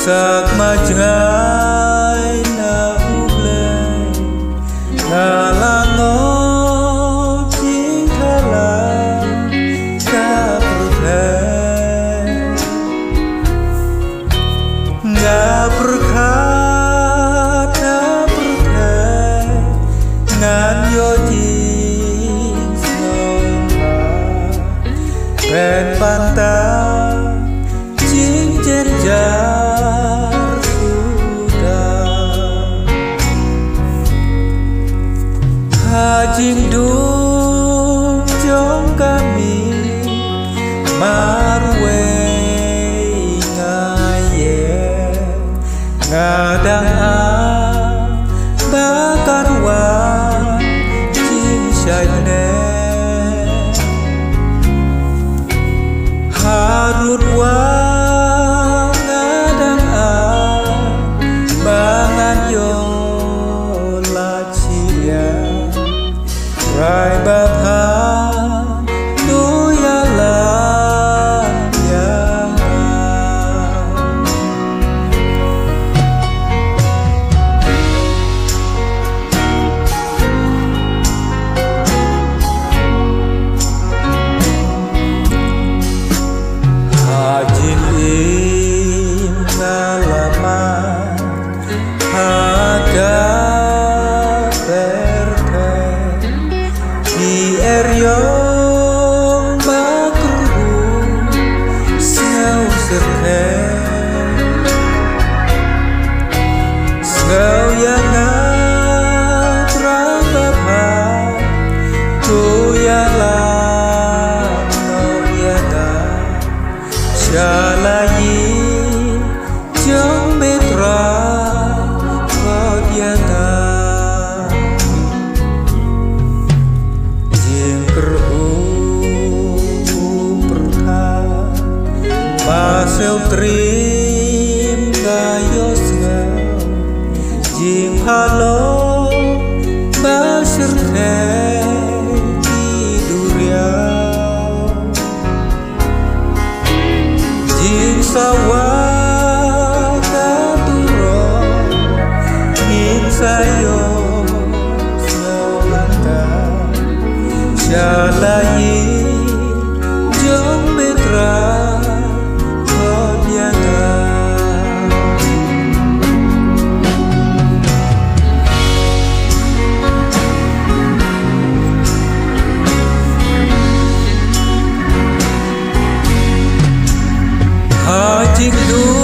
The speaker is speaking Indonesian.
sak majai na ublay ngalango cingkala kaprutay ngaprkata prutay ngan yo jing snoma pen pantang jing jar sudah hajing dung jong kami marwe ngaye ngadang bakar wa jing syane harut wa rai bathan nuyalan yang hajin im ngalaman ada eryong bakru snau serten snau yang prabha tu yalam no yada shalayi jong betra kodyana pasel trim gayos ngau jing halo basir tiduriau jing sawah katuro ngin sayo ngau langkah syalayi jong betra hajing du